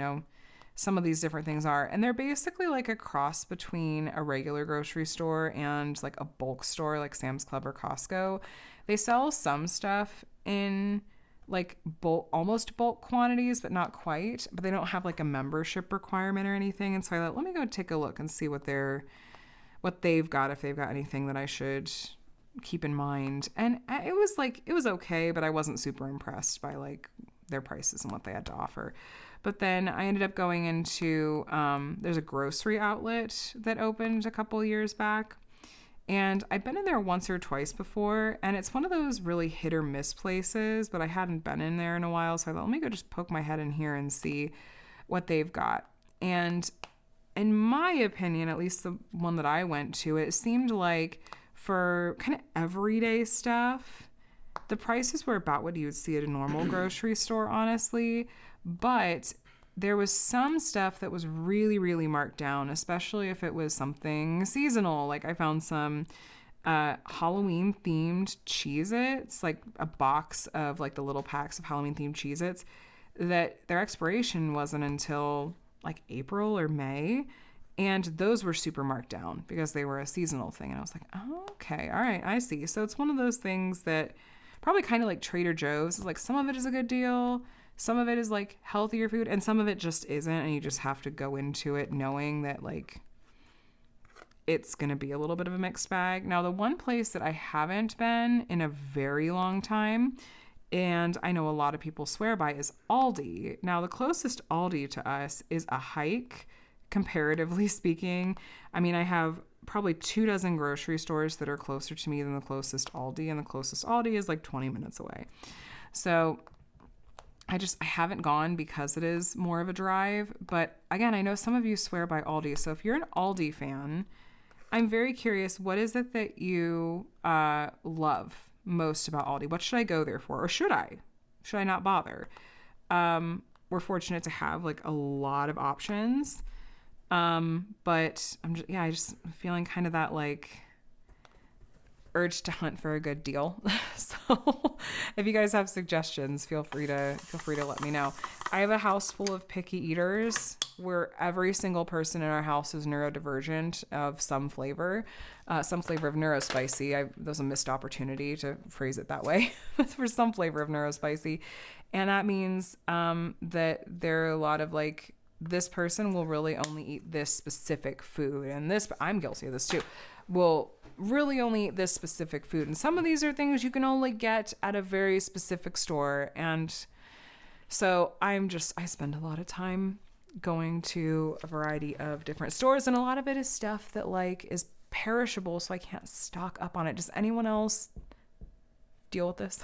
some of these different things are. And they're basically like a cross between a regular grocery store and like a bulk store like Sam's Club or Costco. They sell some stuff in like almost bulk quantities, but not quite, but they don't have like a membership requirement or anything. And so I thought, let me go take a look and see what they've got, if they've got anything that I should keep in mind. And it was okay, but I wasn't super impressed by like their prices and what they had to offer. But then I ended up going into, there's a grocery outlet that opened a couple years back, And I've been in there once or twice before, and it's one of those really hit or miss places, but I hadn't been in there in a while, so I thought, let me go just poke my head in here and see what they've got. And in my opinion, at least the one that I went to, it seemed like for kind of everyday stuff, the prices were about what you would see at a normal grocery store, honestly. But there was some stuff that was really, really marked down, especially if it was something seasonal. Like I found some Halloween themed Cheez-Its, like a box of like the little packs of Halloween themed Cheez-Its that their expiration wasn't until like April or May. And those were super marked down because they were a seasonal thing. And I was like, oh, okay, all right, I see. So it's one of those things that probably kind of like Trader Joe's. It's like some of it is a good deal. Some of it is like healthier food and some of it just isn't. And you just have to go into it knowing that like it's going to be a little bit of a mixed bag. Now, the one place that I haven't been in a very long time, and I know a lot of people swear by, is Aldi. Now, the closest Aldi to us is a hike, comparatively speaking. I mean, I have probably 24 grocery stores that are closer to me than the closest Aldi, and the closest Aldi is like 20 minutes away. So I haven't gone because it is more of a drive. But again, I know some of you swear by Aldi. So if you're an Aldi fan, I'm very curious, what is it that you love most about Aldi? What should I go there for? Or should I? Should I not bother? We're fortunate to have like a lot of options. But I just feeling kind of that like urge to hunt for a good deal. So if you guys have suggestions, feel free to let me know. I have a house full of picky eaters where every single person in our house is neurodivergent of some flavor of neurospicy. That was a missed opportunity to phrase it that way for some flavor of neurospicy. And that means, that there are a lot of like, this person will really only eat this specific food. And I'm guilty of this too. Will really only eat this specific food. And some of these are things you can only get at a very specific store. And so I spend a lot of time going to a variety of different stores, and a lot of it is stuff that like is perishable, so I can't stock up on it. Does anyone else deal with this?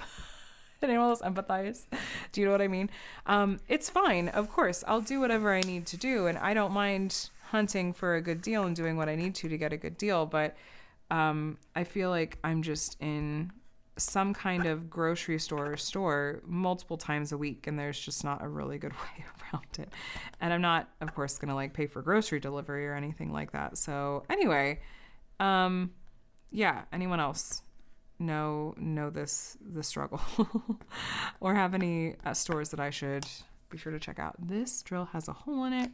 Anyone else empathize? Do you know what I mean? It's fine. Of course, I'll do whatever I need to do, and I don't mind hunting for a good deal and doing what I need to get a good deal. But I feel like I'm just in some kind of grocery store multiple times a week, and there's just not a really good way around it. And I'm not, of course, going to like pay for grocery delivery or anything like that. So anyway, yeah, anyone else know the struggle or have any stores that I should be sure to check out? This drill has a hole in it,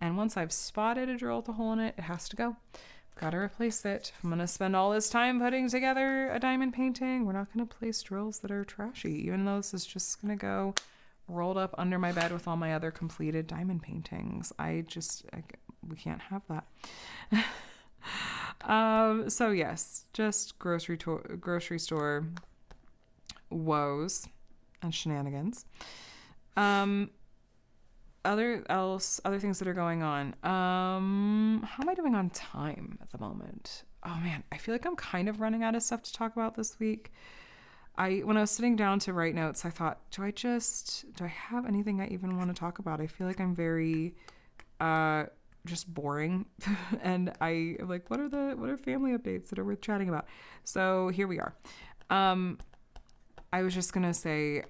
and once I've spotted a drill with a hole in it, it has to go. Got to replace it. If I'm going to spend all this time putting together a diamond painting, we're not going to place drills that are trashy, even though this is just going to go rolled up under my bed with all my other completed diamond paintings. We can't have that. So yes, just grocery store woes and shenanigans. Other things that are going on. How am I doing on time at the moment? Oh man, I feel like I'm kind of running out of stuff to talk about this week. When I was sitting down to write notes, I thought, do I have anything I even want to talk about? I feel like I'm very just boring. And I'm like, what are family updates that are worth chatting about? So here we are. I was just gonna say,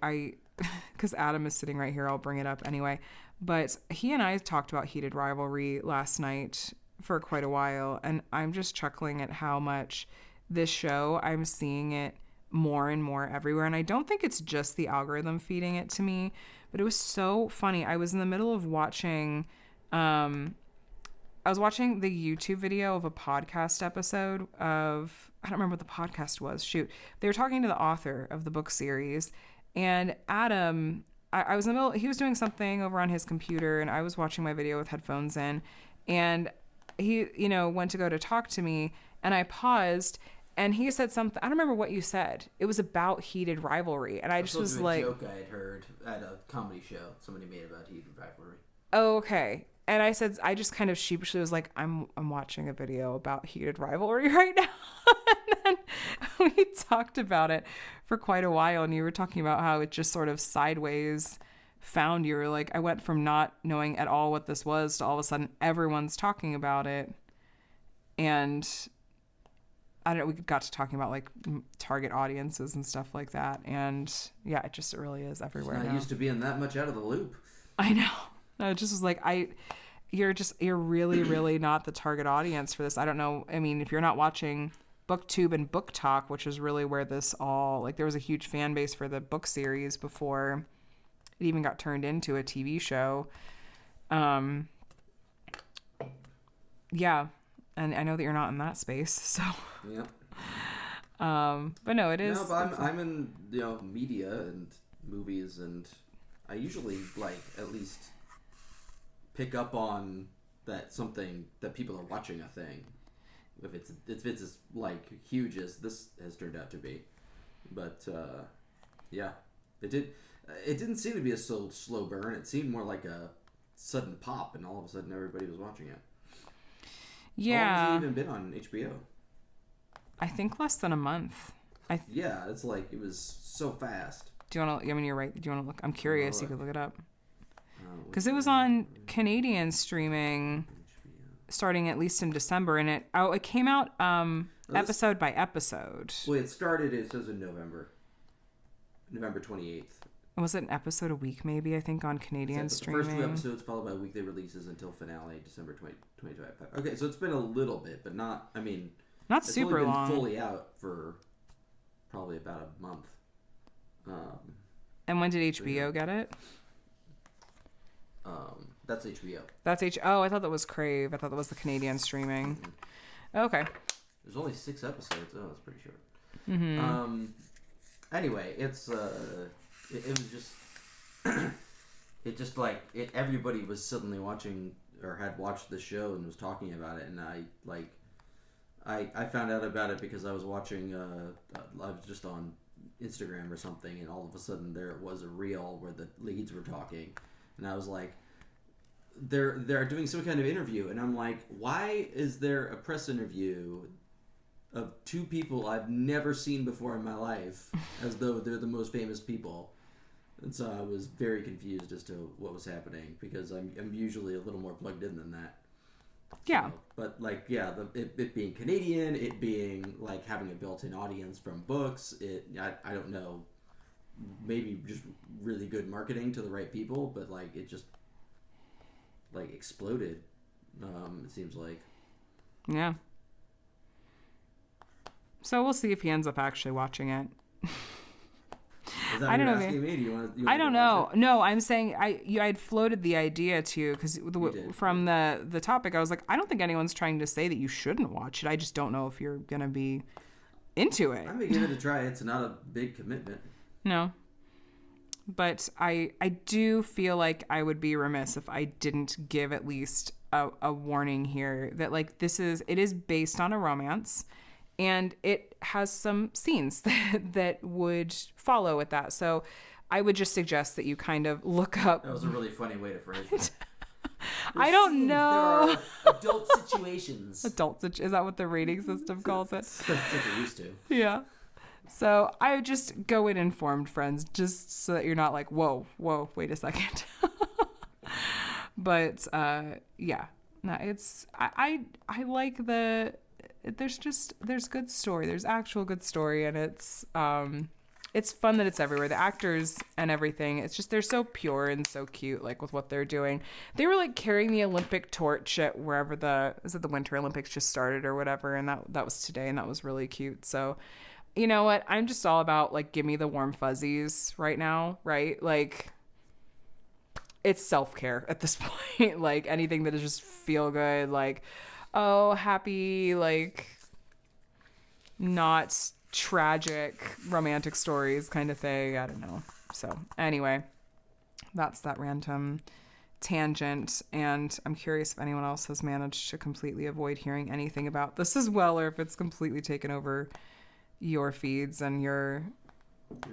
because Adam is sitting right here, I'll bring it up anyway. But he and I talked about Heated Rivalry last night for quite a while, and I'm just chuckling at how much this show, I'm seeing it more and more everywhere. And I don't think it's just the algorithm feeding it to me, but it was so funny. I was in the middle of watching, I was watching the YouTube video of a podcast episode of, I don't remember what the podcast was. Shoot. They were talking to the author of the book series, and Adam, I was in the middle, he was doing something over on his computer, and I was watching my video with headphones in, and he, went to go to talk to me, and I paused, and he said something, I don't remember what you said. It was about Heated Rivalry, and I just was like, a joke I had heard at a comedy show somebody made about Heated Rivalry. Oh, okay. And I just kind of sheepishly was like, I'm watching a video about heated rivalry right now. And then we talked about it for quite a while, and you were talking about how it just sort of sideways found you. Were like, I went from not knowing at all what this was to all of a sudden everyone's talking about it. And I don't know, we got to talking about like target audiences and stuff like that. And yeah, it really is everywhere now. Not used to being that much out of the loop. I know. No, it just was like, you're really, really not the target audience for this. I don't know. I mean, if you're not watching BookTube and Book Talk, which is really where this all, like, there was a huge fan base for the book series before it even got turned into a TV show. Yeah. And I know that you're not in that space, so. Yep. But no, it is. No, but I'm in, media and movies, and I usually, like, at least pick up on that something that people are watching a thing. If it's as, like, huge as this has turned out to be. But, yeah. It didn't seem to be a slow burn. It seemed more like a sudden pop, and all of a sudden everybody was watching it. Yeah. How long has it even been on HBO? I think less than a month. Yeah, it's like, it was so fast. Do you want to, I mean, you're right. Do you want to look? I'm curious. You could look it up. Because it was on Canadian streaming starting at least in December, and it came out episode by episode. Well, it says in November 28th. Was it an episode a week, maybe, I think, on Canadian streaming? The first 2 episodes followed by weekday releases until finale, December 2025. Okay, so it's been a little bit, but not super long. It's fully out for probably about a month. And when did HBO get it? That's HBO. Oh, I thought that was Crave. I thought that was the Canadian streaming. Mm-hmm. Okay. There's only 6 episodes. Oh, that's pretty short. Mm-hmm. Anyway, it was just everybody was suddenly watching or had watched the show and was talking about it, and I found out about it because I was watching I was just on Instagram or something, and all of a sudden there was a reel where the leads were talking, and I was like, they're doing some kind of interview, and I'm like, why is there a press interview of 2 people I've never seen before in my life as though they're the most famous people? And so I was very confused as to what was happening, because I'm usually a little more plugged in than that. Yeah. So, but like, yeah, it being Canadian, it being like having a built-in audience from books, I don't know, maybe just really good marketing to the right people, but like it just like exploded. It seems like. Yeah. So we'll see if he ends up actually watching it. Is that I don't know. Asking me? Do you want I don't know. No, I'm saying I'd floated the idea to you because from the topic, I was like, I don't think anyone's trying to say that you shouldn't watch it. I just don't know if you're gonna be into it. I'm gonna give it a try. It's not a big commitment. No, but I do feel like I would be remiss if I didn't give at least a warning here that like it is based on a romance. And it has some scenes that would follow with that. So I would just suggest that you kind of look up. That was a really funny way to phrase it. I don't know. There are adult situations. Is that what the rating system calls it? That's what they used to. Yeah. So I would just go in informed, friends, just so that you're not like, whoa, wait a second. But yeah, no, I like there's good story. There's actual good story, and it's fun that it's everywhere. The actors and everything. It's just they're so pure and so cute, like with what they're doing. They were like carrying the Olympic torch at wherever the Winter Olympics just started or whatever, and that was today, and that was really cute. So, you know what? I'm just all about like give me the warm fuzzies right now, right? Like it's self-care at this point. Like anything that is just feel good, like oh, happy, like not tragic romantic stories kind of thing. I don't know. So anyway, that's that random tangent. And I'm curious if anyone else has managed to completely avoid hearing anything about this as well, or if it's completely taken over your feeds and your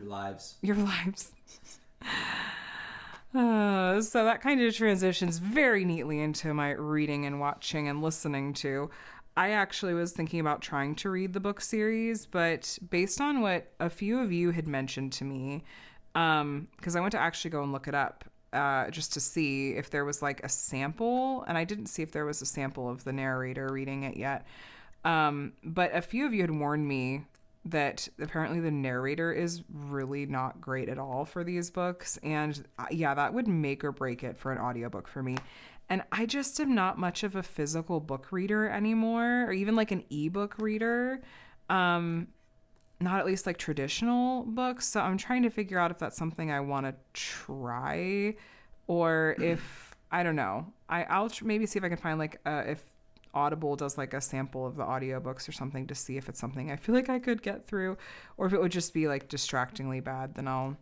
lives. So that kind of transitions very neatly into my reading and watching and listening to. I actually was thinking about trying to read the book series, but based on what a few of you had mentioned to me, because I went to actually go and look it up just to see if there was like a sample, and I didn't see if there was a sample of the narrator reading it yet. But a few of you had warned me that apparently the narrator is really not great at all for these books. And yeah, that would make or break it for an audiobook for me. And I just am not much of a physical book reader anymore, or even like an ebook reader. Not at least like traditional books. So I'm trying to figure out if that's something I want to try, or if, I don't know. I'll maybe see if I can find like if Audible does like a sample of the audiobooks or something to see if it's something I feel like I could get through, or if it would just be like distractingly bad, then I'll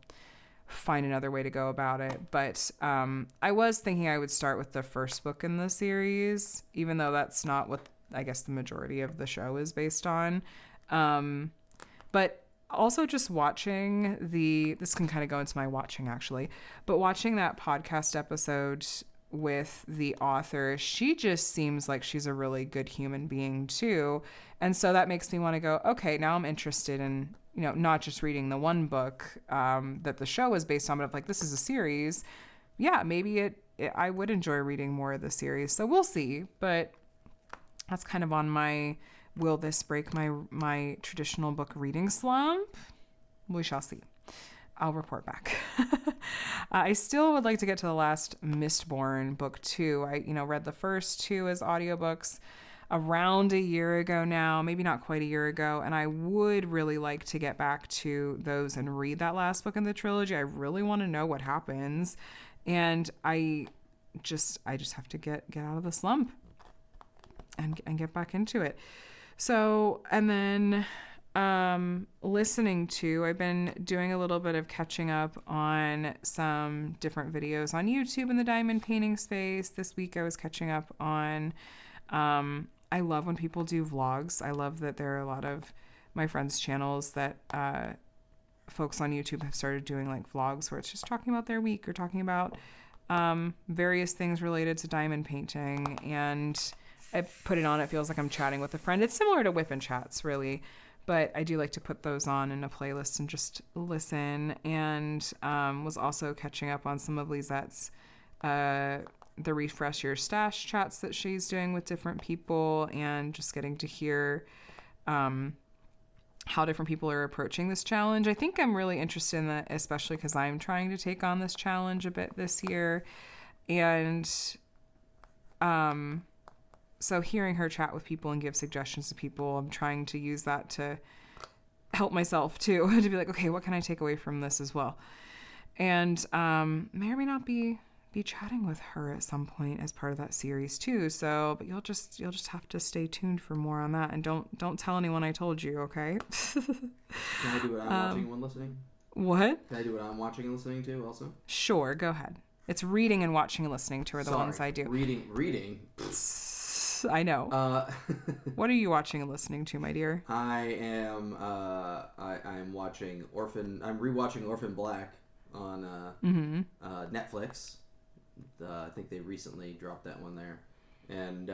find another way to go about it. But I was thinking I would start with the first book in the series, even though that's not what I guess the majority of the show is based on. But also just watching this can kind of go into my watching actually, but watching that podcast episode with the author, she just seems like she's a really good human being too. And so that makes me want to go, okay, now I'm interested in, not just reading the one book that the show is based on, but if like this is a series, yeah, maybe I would enjoy reading more of the series. So we'll see. But that's kind of on my, will this break my traditional book reading slump? We shall see. I'll report back. I still would like to get to the last Mistborn book 2. I, read the first 2 as audiobooks around a year ago now, maybe not quite a year ago, and I would really like to get back to those and read that last book in the trilogy. I really want to know what happens, and I just have to get out of the slump and get back into it. So, and then listening to, I've been doing a little bit of catching up on some different videos on YouTube in the diamond painting space. This week I was catching up on, I love when people do vlogs. I love that there are a lot of my friends' channels that folks on YouTube have started doing like vlogs where it's just talking about their week or talking about various things related to diamond painting. And I put it on, it feels like I'm chatting with a friend. It's similar to WIP and Chats, really. But I do like to put those on in a playlist and just listen. And was also catching up on some of Lizette's the Refresh Your Stash chats that she's doing with different people, and just getting to hear how different people are approaching this challenge. I think I'm really interested in that, especially because I'm trying to take on this challenge a bit this year. And so hearing her chat with people and give suggestions to people, I'm trying to use that to help myself too, to be like, okay, what can I take away from this as well? And may or may not be chatting with her at some point as part of that series too. So, but you'll just have to stay tuned for more on that, and don't tell anyone I told you, okay? Can I do what I'm watching when listening? What? Can I do what I'm watching and listening to also? Sure, go ahead. It's reading and watching and listening to are the ones I do. Reading. I know. What are you watching and listening to, my dear? I am. I'm watching Orphan. I'm rewatching Orphan Black on Netflix. I think they recently dropped that one there, and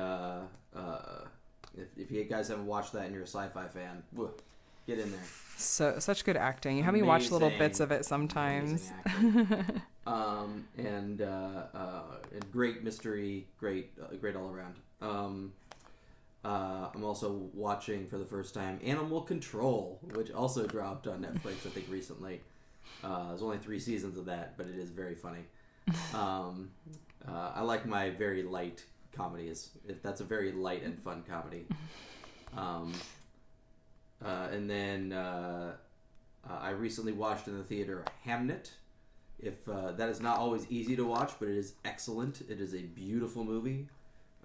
if you guys haven't watched that and you're a sci-fi fan, get in there. So such good acting. You have me watch little bits of it sometimes. And great mystery, great all around. I'm also watching for the first time Animal Control, which also dropped on Netflix, I think, recently. There's only 3 seasons of that, but it is very funny. I like my very light comedies. That's a very light and fun comedy. And then I recently watched in the theater Hamnet. If that is not always easy to watch, but it is excellent. It is a beautiful movie.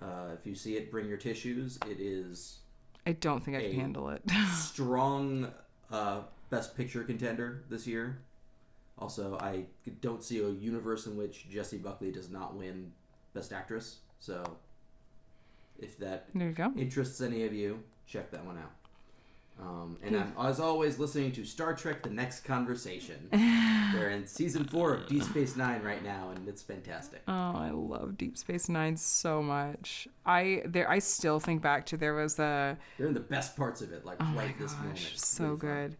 If you see it, bring your tissues. It is. I don't think I can handle it. Strong Best Picture contender this year. Also, I don't see a universe in which Jessie Buckley does not win Best Actress. So, if that there you go. interests any of you, check that one out. And I'm, as always, listening to Star Trek The Next Conversation. They're in season 4 of Deep Space Nine right now, and it's fantastic. Oh, I love Deep Space Nine so much. I still think back to they're in the best parts of it, like right this moment. So really good. Fun.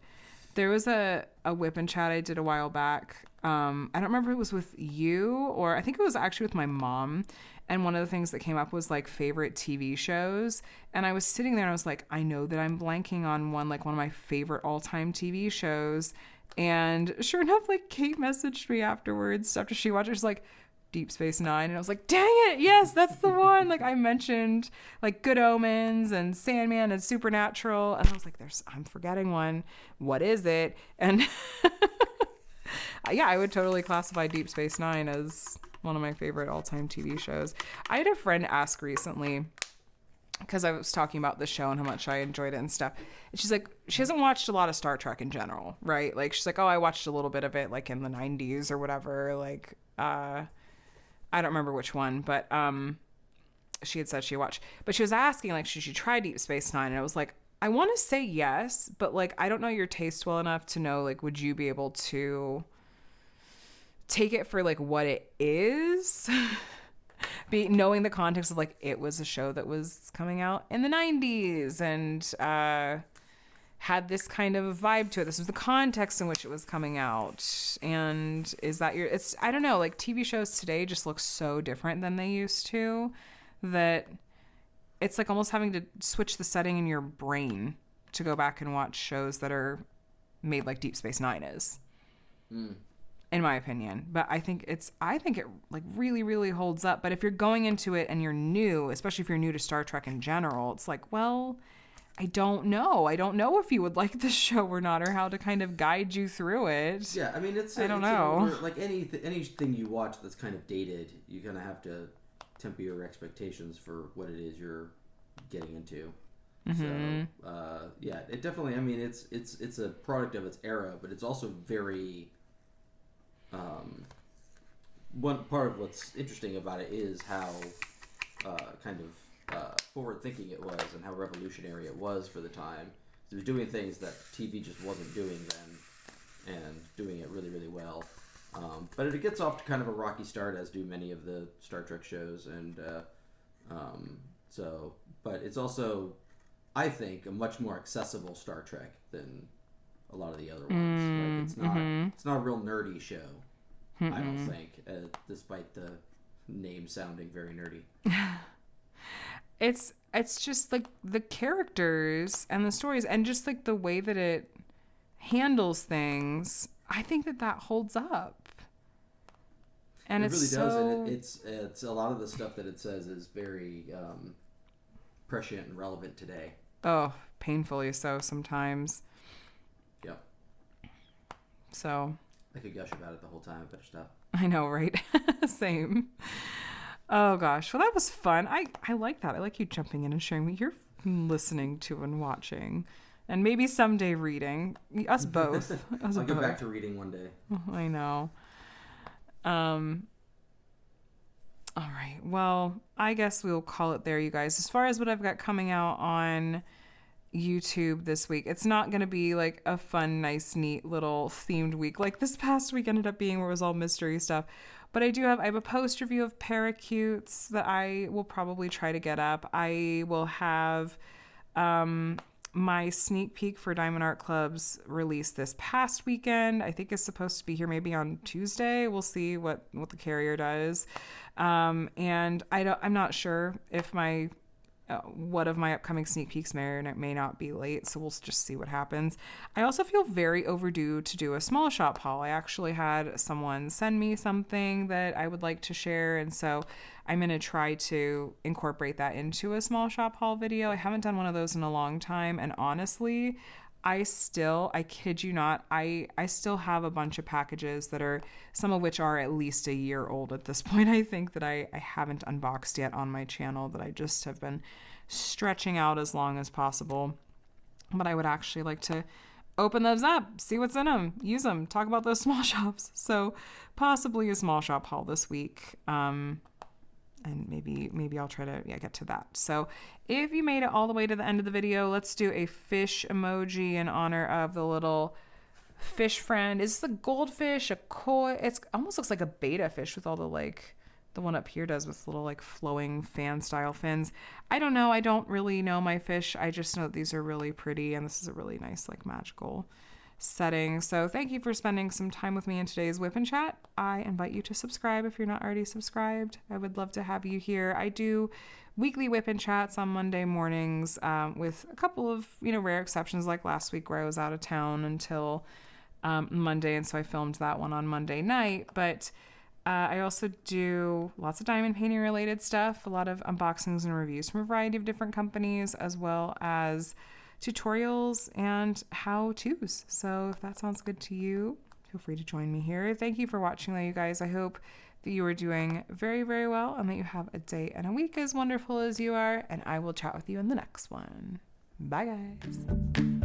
There was a WIP and Chat I did a while back. I don't remember if it was with you or I think it was actually with my mom. And one of the things that came up was like favorite TV shows. And I was sitting there and I was like, I know that I'm blanking on one of my favorite all-time TV shows. And sure enough, like Kate messaged me afterwards after she watched it. She's like, Deep Space Nine. And I was like, dang it. Yes, that's the one. Like I mentioned like Good Omens and Sandman and Supernatural. And I was like, I'm forgetting one. What is it? And yeah, I would totally classify Deep Space Nine as one of my favorite all-time TV shows. I had a friend ask recently, because I was talking about the show and how much I enjoyed it and stuff. And she's like, she hasn't watched a lot of Star Trek in general, right? Like, she's like, oh, I watched a little bit of it, like, in the 90s or whatever. Like, I don't remember which one, but she had said she watched. But she was asking, like, should she try Deep Space Nine? And I was like, I want to say yes, but, like, I don't know your taste well enough to know, like, would you be able to take it for like what it is, knowing the context of like it was a show that was coming out in the 90s and had this kind of vibe to it. This was the context in which it was coming out. And is that I don't know, like TV shows today just look so different than they used to that it's like almost having to switch the setting in your brain to go back and watch shows that are made like Deep Space Nine is. In my opinion. But I think it like really, really holds up. But if you're going into it and you're new, especially if you're new to Star Trek in general, it's like, well, I don't know if you would like the show or not, or how to kind of guide you through it. Yeah, I mean, I don't know. Like anything you watch that's kind of dated, you kind of have to temper your expectations for what it is you're getting into. Mm-hmm. So, yeah, it definitely, I mean, it's a product of its era, but it's also very... one part of what's interesting about it is how forward-thinking it was and how revolutionary it was for the time. It was doing things that TV just wasn't doing then, and doing it really, really well. But it gets off to kind of a rocky start, as do many of the Star Trek shows, and but it's also, I think, a much more accessible Star Trek than a lot of the other ones. Like it's not a real nerdy show. I don't think, despite the name sounding very nerdy. It's just like the characters and the stories and just like the way that it handles things. I think that holds up. And it really does. And it's a lot of the stuff that it says is very prescient and relevant today. Oh, painfully so sometimes. Yep. So I could gush about it the whole time. I better stop. I know, right? Same. Oh, gosh. Well, that was fun. I like that. I like you jumping in and sharing what you're listening to and watching. And maybe someday reading. Us both. I'll get back to reading one day. I know. All right. Well, I guess we'll call it there, you guys. As far as what I've got coming out on YouTube this week, it's not going to be like a fun, nice, neat little themed week like this past week ended up being, where it was all mystery stuff. But I have a post review of Paracutes that I will probably try to get up. I will have my sneak peek for Diamond Art Club's release this past weekend. I think it's supposed to be here maybe on Tuesday. We'll see what the carrier does. And I'm not sure if what of my upcoming sneak peeks may or may not be late, so we'll just see what happens. I also feel very overdue to do a small shop haul. I actually had someone send me something that I would like to share, and so I'm going to try to incorporate that into a small shop haul video. I haven't done one of those in a long time, and honestly, I kid you not, I still have a bunch of packages that are, some of which are at least a year old at this point, I think, that I haven't unboxed yet on my channel, that I just have been stretching out as long as possible. But I would actually like to open those up, see what's in them, use them, talk about those small shops. So possibly a small shop haul this week. And maybe I'll try to get to that. So if you made it all the way to the end of the video, let's do a fish emoji in honor of the little fish friend. Is this a goldfish, a koi? It almost looks like a betta fish with all the like, the one up here does with little like flowing fan style fins. I don't know. I don't really know my fish. I just know that these are really pretty and this is a really nice like magical setting. So thank you for spending some time with me in today's WIP and Chat. I invite you to subscribe if you're not already subscribed. I would love to have you here. I do weekly WIP and Chats on Monday mornings with a couple of, rare exceptions like last week where I was out of town until Monday. And so I filmed that one on Monday night. But I also do lots of diamond painting related stuff, a lot of unboxings and reviews from a variety of different companies, as well as tutorials and how-tos. So if that sounds good to you, feel free to join me here. Thank you for watching, though, you guys. I hope that you are doing very, very well and that you have a day and a week as wonderful as you are. And I will chat with you in the next one. Bye, guys.